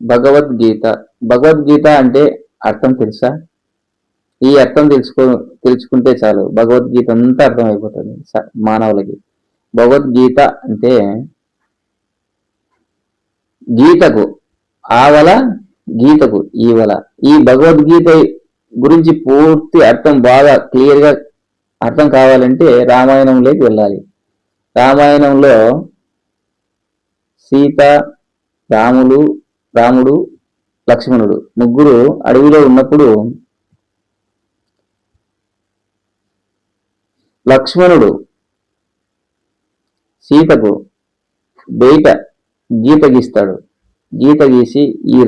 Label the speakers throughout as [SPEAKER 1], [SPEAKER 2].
[SPEAKER 1] భగవద్గీత. భగవద్గీత అంటే అర్థం తెలుసా? ఈ అర్థం తెలుసుకుంటే చాలు, భగవద్గీత అంతా అర్థమైపోతుంది మానవులకి. భగవద్గీత అంటే గీతకు ఆవల, గీతకు ఈవల. ఈ భగవద్గీత గురించి పూర్తి అర్థం బాగా క్లియర్గా అర్థం కావాలంటే రామాయణంలోకి వెళ్ళాలి. రామాయణంలో సీత, రాముడు, లక్ష్మణుడు ముగ్గురు అడవిలో ఉన్నప్పుడు లక్ష్మణుడు సీతకు బయట గీత గీస్తాడు. గీత గీసి ఈ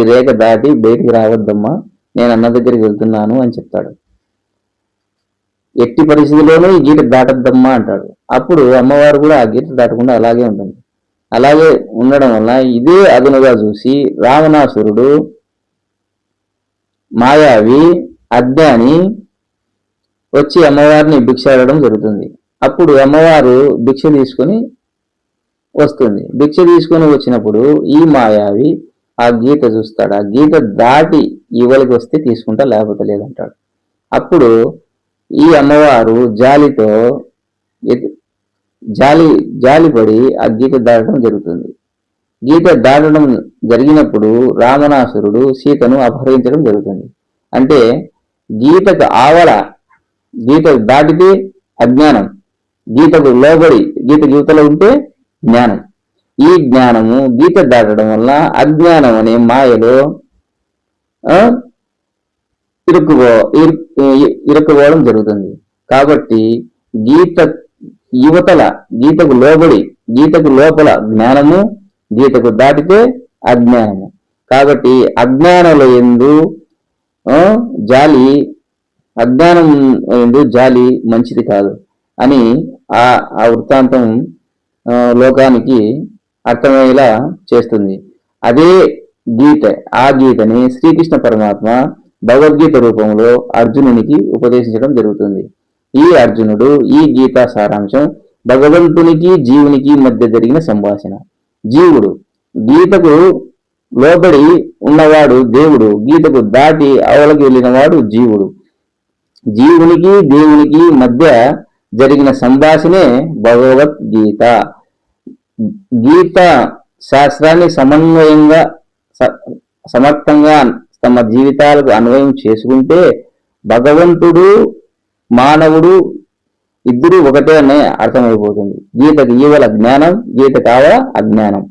[SPEAKER 1] రేఖ దాటి బయటికి రావద్దమ్మా, నేను అన్న దగ్గరికి వెళ్తున్నాను అని చెప్తాడు. ఎట్టి పరిస్థితుల్లోనూ ఈ గీత దాటద్దమ్మా అంటాడు. అప్పుడు అమ్మవారు కూడా ఆ గీత దాటకుండా అలాగే ఉంటుంది. అలాగే ఉండడం వల్ల ఇదే అదునుగా చూసి రావణాసురుడు మాయావి అజ్ఞాని వచ్చి అమ్మవారిని భిక్ష అడగడం జరుగుతుంది. అప్పుడు అమ్మవారు భిక్ష తీసుకొని వస్తుంది. భిక్ష తీసుకొని వచ్చినప్పుడు ఈ మాయావి ఆ గీత చూస్తాడు. ఆ గీత దాటి ఇవలికి వస్తే తీసుకుంటా, లేకపోతే లేదంటాడు. అప్పుడు ఈ అమ్మవారు జాలితో జాలిపడి ఆ గీత దాటడం జరుగుతుంది. గీత దాటడం జరిగినప్పుడు రావణాసురుడు సీతను అపహరించడం జరుగుతుంది. అంటే గీతకు ఆవల, గీత దాటితే అజ్ఞానం, గీతకు లోబడి గీత యువతలో ఉంటే జ్ఞానం. ఈ జ్ఞానము గీత దాటడం వల్ల అజ్ఞానం అనే మాయలో ఇరుక్కుపోవడం జరుగుతుంది. కాబట్టి గీత యువతల, గీతకు లోబడి గీతకు లోపల జ్ఞానము, గీతకు దాటితే అజ్ఞానము. కాబట్టి అజ్ఞానంలో ఎందు అజ్ఞానం ఎందు జాలి మంచిది కాదు అని ఆ వృత్తాంతం లోకానికి అర్థమయ్యేలా చేస్తుంది. అదే ఆ గీతని శ్రీకృష్ణ పరమాత్మ భగవద్గీత రూపంలో అర్జునునికి ఉపదేశించడం జరుగుతుంది. ఈ అర్జునుడు ఈ గీతా సారాంశం భగవంతునికి జీవునికి మధ్య జరిగిన సంభాషణ. జీవుడు, గీతకు లోబడి ఉన్నవాడు దేవుడు, గీతకు దాటి అవలకి వెళ్ళినవాడు జీవుడు. జీవునికి దేవునికి మధ్య జరిగిన సంభాషణే భగవద్గీత. గీత శాస్త్రాన్ని సమర్థంగా తమ జీవితాలకు అన్వయం చేసుకుంటే భగవంతుడు మానవుడు ఇద్దరు ఒకటే అనే అర్థమైపోతుంది. గీతకు ఈవల జ్ఞానం, గీత కావల అజ్ఞానం.